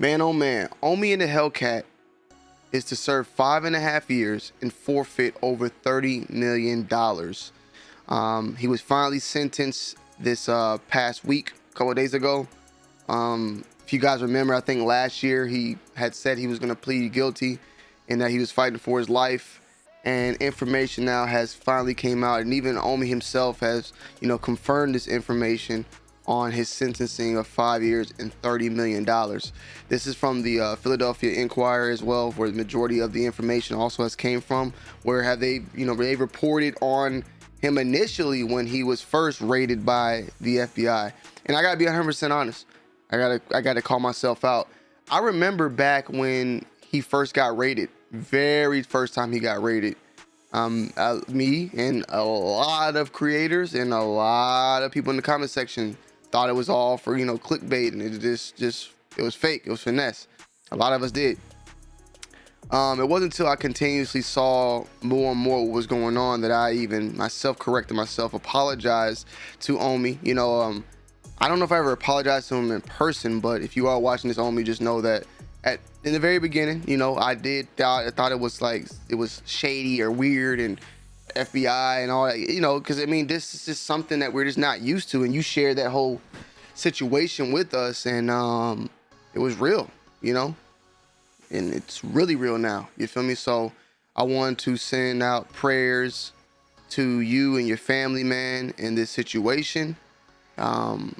Man, oh man, Omi in the Hellcat is to serve 5.5 years and forfeit over $30 million. He was finally sentenced this past week, a couple of days ago. If you guys remember, I think last year he had said he was going to plead guilty and that he was fighting for his life. And information now has finally came out, and even Omi himself has, confirmed this information on his sentencing of 5 years and $30 million. This is from the Philadelphia Inquirer as well, where the majority of the information also has came from. Where have they, they reported on him initially when he was first raided by the FBI. And I gotta be 100% honest. I gotta call myself out. I remember back when he first got raided, very first time he got raided. Me and a lot of creators and a lot of people in the comment section thought it was all for clickbait, and it it was fake. It was finesse. A lot of us did. It wasn't until I continuously saw more and more what was going on that I even myself corrected myself, apologized to Omi. I don't know if I ever apologized to him in person, but if you are watching this, Omi, just know that in the very beginning, I thought it was like it was shady or weird and FBI and all that, because this is just something that we're just not used to, and you shared that whole situation with us, and it was real, and it's really real now. You feel me? So I want to send out prayers to you and your family, man, in this situation. And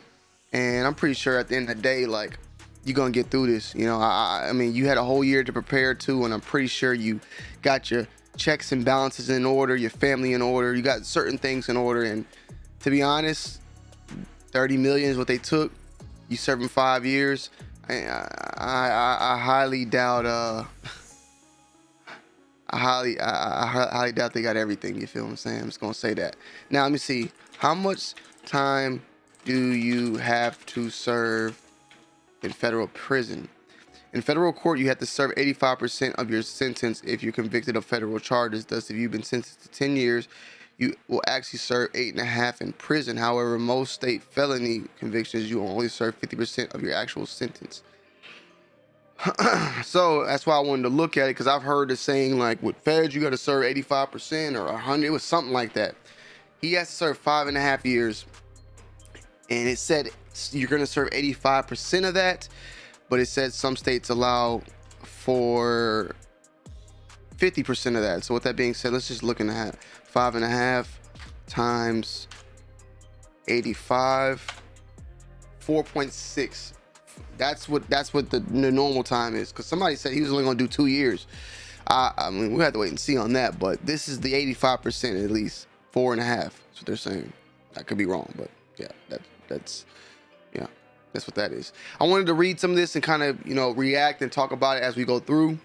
I'm pretty sure at the end of the day, like, you're gonna get through this. I mean, you had a whole year to prepare too, and I'm pretty sure you got your checks and balances in order, your family in order, you got certain things in order. And to be honest, 30 million is what they took. You serving 5 years. I highly doubt I highly doubt they got everything. You feel what I'm saying? I'm just gonna say that. Now let me see. How much time do you have to serve in federal prison? In federal court, you have to serve 85% of your sentence if you're convicted of federal charges. Thus, if you've been sentenced to 10 years, you will actually serve 8.5 in prison. However, most state felony convictions, you will only serve 50% of your actual sentence. So that's why I wanted to look at it, because I've heard the saying, like, with feds, you got to serve 85% or 100. It was something like that. He has to serve 5.5 years, and it said you're going to serve 85% of that, but it said some states allow for 50% of that. So with that being said, let's just look at 5.5 times 85, 4.6. That's what the normal time is, because somebody said he was only going to do 2 years. I mean, we have to wait and see on that, but this is the 85% at least. 4.5. That's what they're saying. I could be wrong, but yeah, that's what that is. I wanted to read some of this and kind of react and talk about it as we go through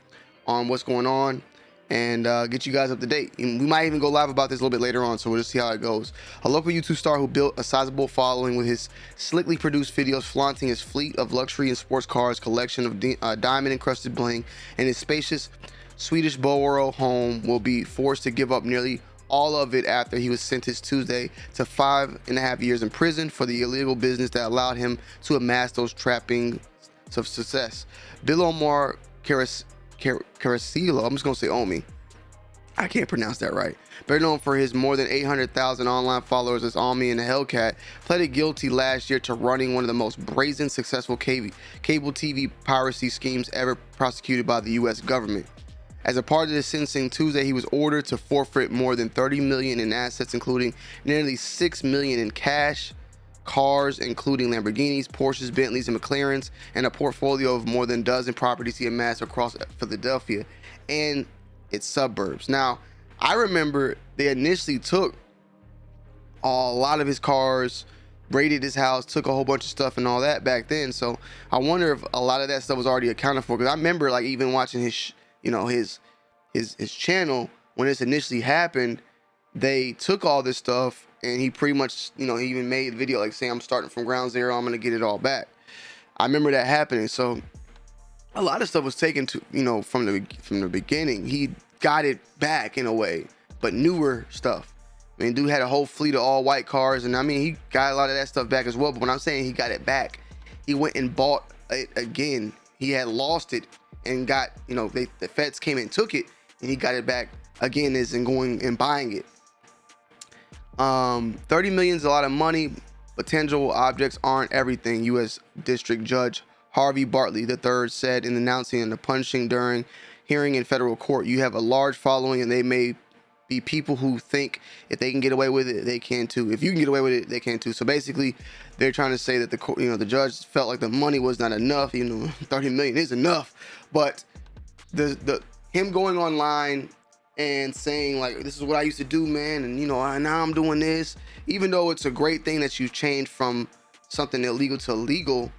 on what's going on, and get you guys up to date. And we might even go live about this a little bit later on, so we'll just see how it goes. A local YouTube star who built a sizable following with his slickly produced videos flaunting his fleet of luxury and sports cars, collection of diamond-encrusted bling, and his spacious Swedesboro home will be forced to give up nearly all of it after he was sentenced Tuesday to 5.5 years in prison for the illegal business that allowed him to amass those trappings of success. Bill Omar Caracillo, I'm just gonna say Omi, I can't pronounce that right, better known for his more than 800,000 online followers as Omi in the Hellcat, pleaded guilty last year to running one of the most brazen, successful cable TV piracy schemes ever prosecuted by the U.S. government. As a part of the sentencing Tuesday, he was ordered to forfeit more than 30 million in assets, including nearly 6 million in cash, cars, including Lamborghinis, Porsches, Bentleys, and McLarens, and a portfolio of more than a dozen properties he amassed across Philadelphia and its suburbs. Now, I remember they initially took a lot of his cars, raided his house, took a whole bunch of stuff and all that back then. So I wonder if a lot of that stuff was already accounted for, because I remember like even watching his his channel when this initially happened. They took all this stuff and he pretty much he even made a video like saying, I'm starting from ground zero, I'm gonna get it all back. I remember that happening. So a lot of stuff was taken to from the beginning. He got it back in a way, but newer stuff. I mean, dude had a whole fleet of all white cars, and I mean he got a lot of that stuff back as well. But when I'm saying he got it back, he went and bought it again. he had lost it and got, the feds came and took it, and he got it back again, is in going and buying it. 30 million is a lot of money, but tangible objects aren't everything, U.S. District Judge Harvey Bartley III said in announcing the punishing during hearing in federal court. You have a large following, and they may be people who think if they can get away with it, they can too. If you can get away with it, they can too. So basically, they're trying to say that the judge felt like the money was not enough. 30 million is enough, but the him going online and saying like, this is what I used to do, man, and now I'm doing this, even though it's a great thing that you've changed from something illegal to legal,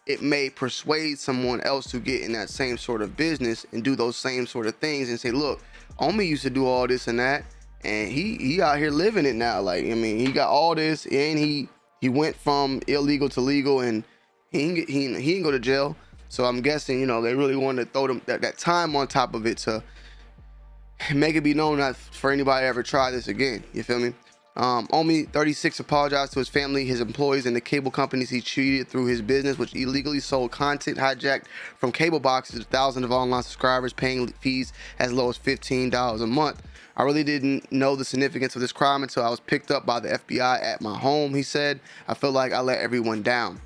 it may persuade someone else to get in that same sort of business and do those same sort of things and say, look, Omi used to do all this and that, and he out here living it now. Like, he got all this, and he went from illegal to legal, and he didn't go to jail. So I'm guessing, they really wanted to throw them that time on top of it to make it be known not for anybody to ever try this again. You feel me? Omi, 36, apologized to his family, his employees, and the cable companies he cheated through his business, which illegally sold content hijacked from cable boxes to thousands of online subscribers, paying fees as low as $15 a month. I really didn't know the significance of this crime until I was picked up by the FBI at my home, he said. I feel like I let everyone down.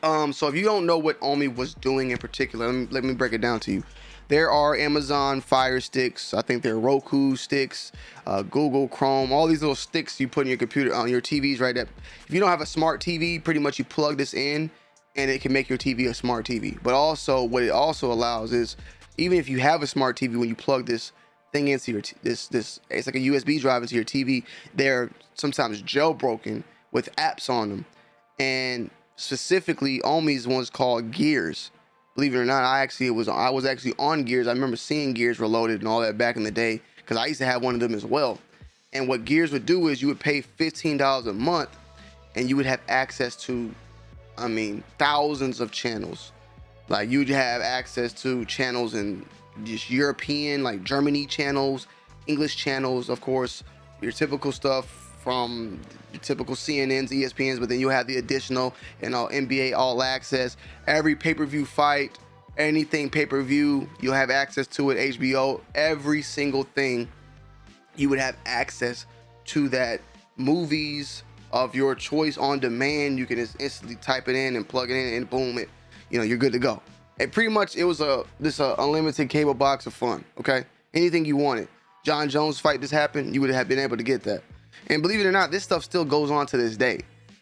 So if you don't know what Omi was doing in particular, let me break it down to you. There are Amazon Fire Sticks. I think they're Roku sticks, Google Chrome, all these little sticks you put in your computer, on your TVs, right? That if you don't have a smart TV, pretty much you plug this in and it can make your TV a smart TV. But also what it also allows is, even if you have a smart TV, when you plug this thing into your this it's like a USB drive into your TV, they're sometimes jailbroken with apps on them. And specifically, Omi's one's called Gears. Believe it or not, I was actually on Gears. I remember seeing Gears Reloaded and all that back in the day, because I used to have one of them as well. And what Gears would do is you would pay $15 a month, and you would have access to, thousands of channels. Like, you'd have access to channels in just European, like Germany channels, English channels, of course, your typical stuff from your typical CNNs, ESPNs, but then you have the additional, NBA All Access, every pay-per-view fight, anything pay-per-view, you'll have access to it. HBO, every single thing, you would have access to that. Movies of your choice on demand, you can just instantly type it in and plug it in, and boom, you're good to go. And pretty much it was this unlimited cable box of fun. Okay, anything you wanted. John Jones fight just happened, you would have been able to get that. And believe it or not, this stuff still goes on to this day.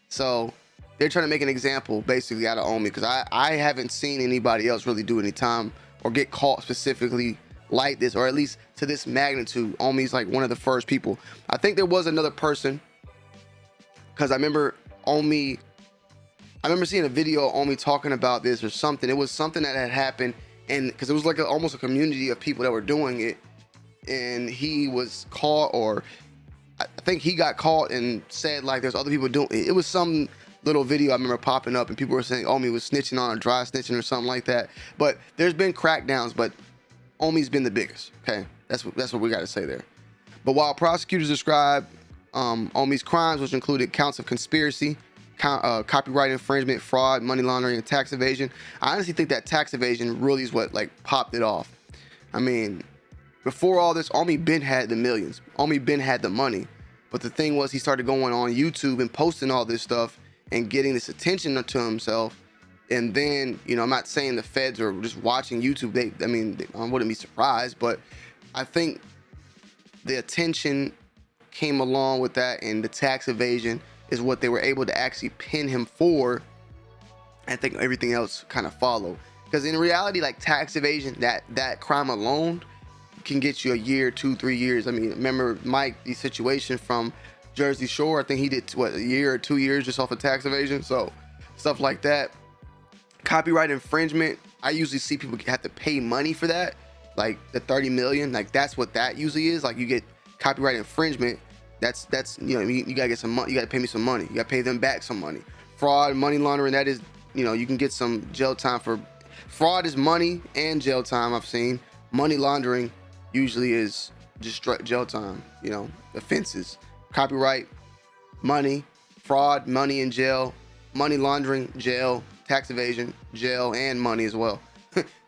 So they're trying to make an example basically out of Omi, because I haven't seen anybody else really do any time or get caught specifically like this, or at least to this magnitude. Omi's like one of the first people. I think there was another person, because I remember seeing a video of Omi talking about this or something. It was something that had happened, and because it was like almost a community of people that were doing it, and he was caught, or I think he got caught and said like there's other people doing it. It was some little video I remember popping up, and people were saying Omi was snitching on, or dry snitching or something like that. But there's been crackdowns, but Omi's been the biggest. Okay, that's what we got to say there. But while prosecutors describe Omi's crimes, which included counts of conspiracy, copyright infringement, fraud, money laundering, and tax evasion, I honestly think that tax evasion really is what popped it off. Before all this, Omi Ben had the millions. Omi Ben had the money. But the thing was, he started going on YouTube and posting all this stuff and getting this attention to himself. And then, I'm not saying the feds are just watching YouTube. I wouldn't be surprised, but I think the attention came along with that, and the tax evasion is what they were able to actually pin him for. I think everything else kind of followed. Because in reality, tax evasion, that crime alone can get you a year, 2-3 years. Remember Mike, the situation from Jersey Shore, I think he did a year or 2 years just off of tax evasion. So stuff like that. Copyright infringement, I usually see people have to pay money for that, like the 30 million, that's what that usually is. You get copyright infringement, that's you gotta get some money, you gotta pay me some money, you gotta pay them back some money. Fraud, money laundering, that is, you can get some jail time for fraud. Is money and jail time. I've seen money laundering usually is just jail time, offenses. Copyright, money, fraud, money in jail, money laundering, jail, tax evasion, jail, and money as well.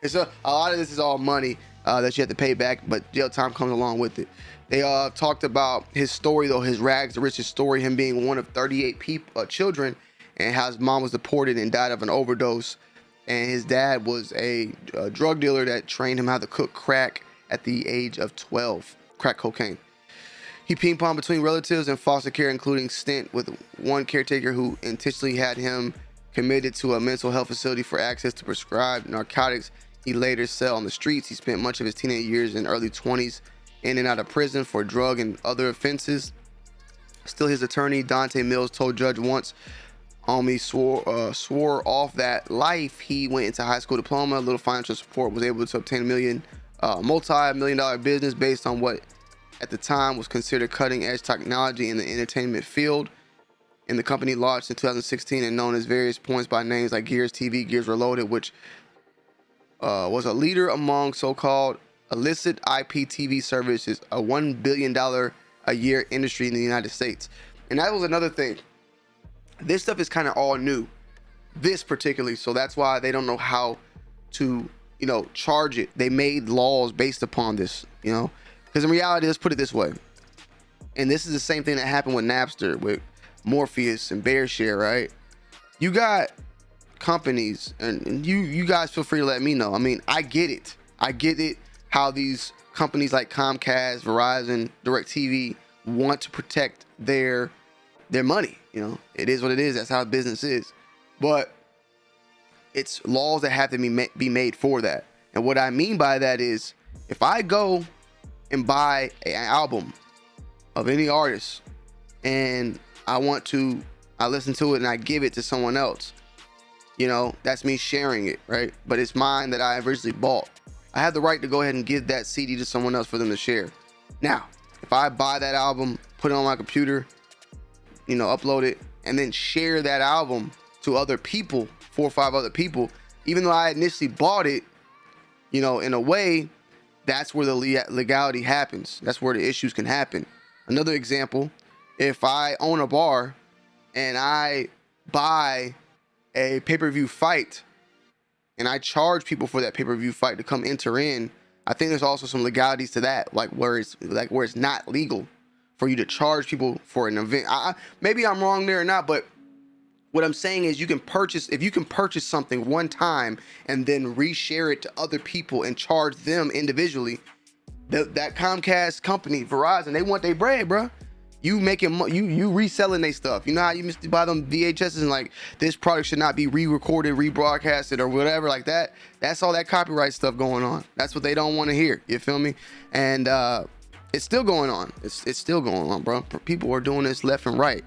It's a lot of this is all money that you have to pay back, but jail time comes along with it. They talked about his story, though, his rags to riches story, him being one of 38 children, and how his mom was deported and died of an overdose. And his dad was a drug dealer that trained him how to cook crack at the age of 12, crack cocaine. He ping-ponged between relatives and foster care, including stint with one caretaker who intentionally had him committed to a mental health facility for access to prescribed narcotics he later sell on the streets. He spent much of his teenage years and early 20s in and out of prison for drug and other offenses. Still, his attorney, Dante Mills, told judge once, Homie swore off that life. He went into high school diploma, little financial support, was able to obtain a multi-million-dollar business based on what at the time was considered cutting-edge technology in the entertainment field. And the company launched in 2016 and known as various points by names like Gears TV, Gears Reloaded, which was a leader among so-called illicit IP TV services, a $1 billion a year industry in the United States. And that was another thing. This stuff is kind of all new, this particularly, so that's why they don't know how to, charge it. They made laws based upon this, because in reality, let's put it this way, and this is the same thing that happened with Napster, with Morpheus and BearShare, right? You got companies, and you guys feel free to let me know. I mean, I get it how these companies like Comcast, Verizon, DirecTV want to protect their money. It is what it is. That's how business is. But it's laws that have to be made for that. And what I mean by that is, if I go and buy an album of any artist and I listen to it and I give it to someone else, that's me sharing it, right? But it's mine that I originally bought. I have the right to go ahead and give that CD to someone else for them to share. Now, if I buy that album, put it on my computer, upload it, and then share that album to other people, 4 or 5 other people, even though I initially bought it, in a way, that's where the legality happens. That's where the issues can happen. Another example, if I own a bar and I buy a pay-per-view fight and I charge people for that pay-per-view fight to come enter in, I think there's also some legalities to that, where it's not legal for you to charge people for an event. Maybe I'm wrong there or not, but what I'm saying is if you can purchase something one time and then reshare it to other people and charge them individually, that Comcast company, Verizon, they want their bread, bro. You reselling their stuff. You know how you used to buy them VHSs and like, this product should not be re-recorded, rebroadcasted, or whatever like that. That's all that copyright stuff going on. That's what they don't want to hear. You feel me? And it's still going on. It's still going on, bro. People are doing this left and right.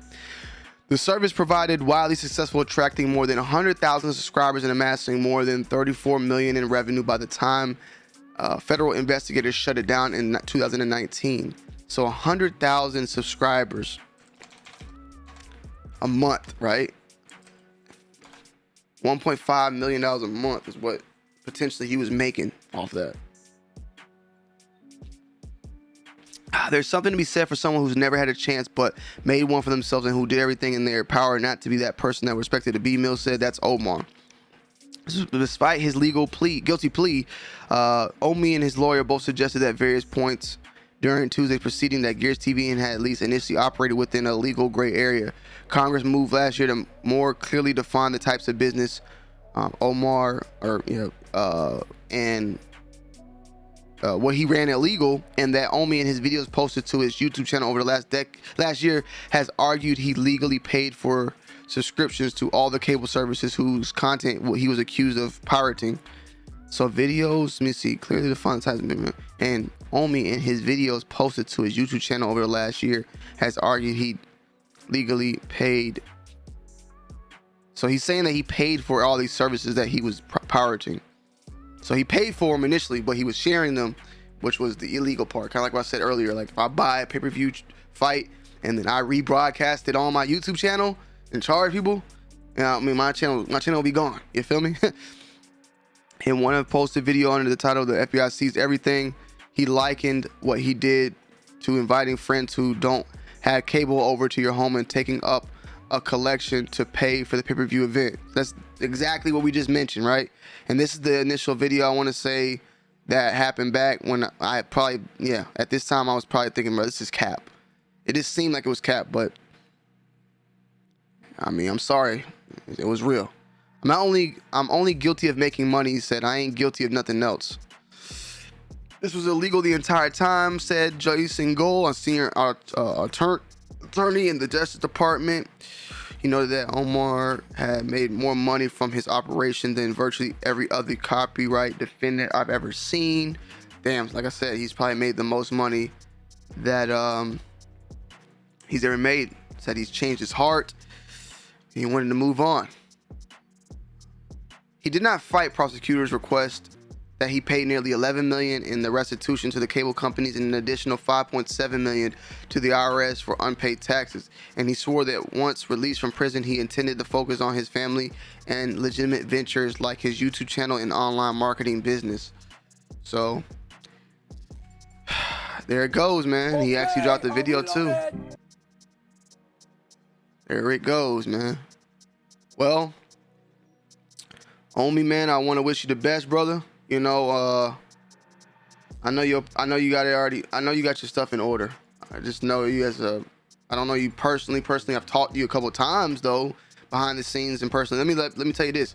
The service provided wildly successful, attracting more than 100,000 subscribers and amassing more than $34 million in revenue by the time federal investigators shut it down in 2019. So 100,000 subscribers a month, right? $1.5 million a month is what potentially he was making off that. There's something to be said for someone who's never had a chance but made one for themselves and who did everything in their power not to be that person that respected to be. Mills said that's Omar. Despite his guilty plea, Omi and his lawyer both suggested at various points during Tuesday's proceeding that Gears TV had at least initially operated within a legal gray area. Congress moved last year to more clearly define the types of business Omar what he ran illegal, and that Omi in his videos posted to his YouTube channel over the last year has argued he legally paid for subscriptions to all the cable services whose content he was accused of pirating. So videos, let me see, clearly defined types of movement. And Omi in his videos posted to his YouTube channel over the last year has argued he legally paid. So he's saying that he paid for all these services that he was pirating. So he paid for them initially, but he was sharing them, which was the illegal part. Kind of like what I said earlier, like if I buy a pay-per-view fight and then I rebroadcast it on my YouTube channel and charge people, my channel will be gone. You feel me? In one of posted video under the title, "The FBI Sees Everything," he likened what he did to inviting friends who don't have cable over to your home and taking up a collection to pay for the pay-per-view event. That's exactly what we just mentioned, right? And this is the initial video I want to say that happened back when I probably, yeah, at this time I was probably thinking, bro, this is cap. It just seemed like it was cap, but I mean, I'm sorry, it was real. I'm only guilty of making money, he said. I ain't guilty of nothing else. This was illegal the entire time, said Jason Gold, a senior attorney in the Justice Department. He noted that Omar had made more money from his operation than virtually every other copyright defendant I've ever seen. Damn, like I said, he's probably made the most money that he's ever made. Said he's changed his heart. He wanted to move on. He did not fight prosecutors' request that he paid nearly $11 million in the restitution to the cable companies and an additional $5.7 million to the IRS for unpaid taxes. And he swore that once released from prison, he intended to focus on his family and legitimate ventures like his YouTube channel and online marketing business. So there it goes, man. He actually dropped the video too. There it goes, man. Well, homie, man, I want to wish you the best, brother. You know, I know you got it already. I know you got your stuff in order. I just know you as a, I don't know you personally. I've talked to you a couple times though, behind the scenes and personally. Let me tell you this.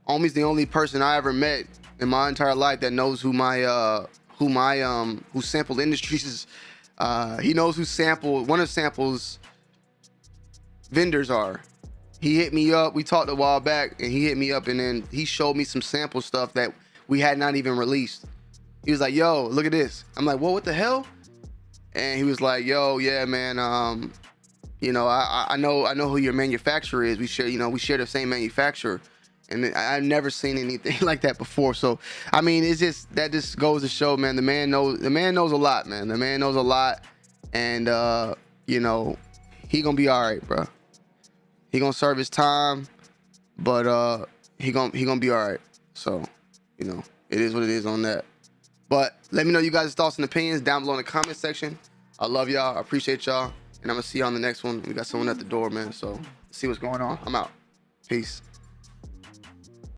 Homie's the only person I ever met in my entire life that knows who Sample Industries is. He knows who one of Sample's vendors are. He hit me up. We talked a while back, and he hit me up, and then he showed me some sample stuff that we had not even released. He was like, "Yo, look at this." I'm like, "What the hell?" And he was like, "Yo, yeah, man. You know, I know who your manufacturer is. We share the same manufacturer." And I've never seen anything like that before. So, I mean, that just goes to show, man. The man knows a lot, man. The man knows a lot, and you know, he gonna be all right, bro. He gonna serve his time, but he gonna be all right. So, you know, it is what it is on that. But let me know you guys' thoughts and opinions down below in the comment section. I love y'all. I appreciate y'all, and I'm gonna see y'all on the next one. We got someone at the door, man. So see what's going on. I'm out. Peace.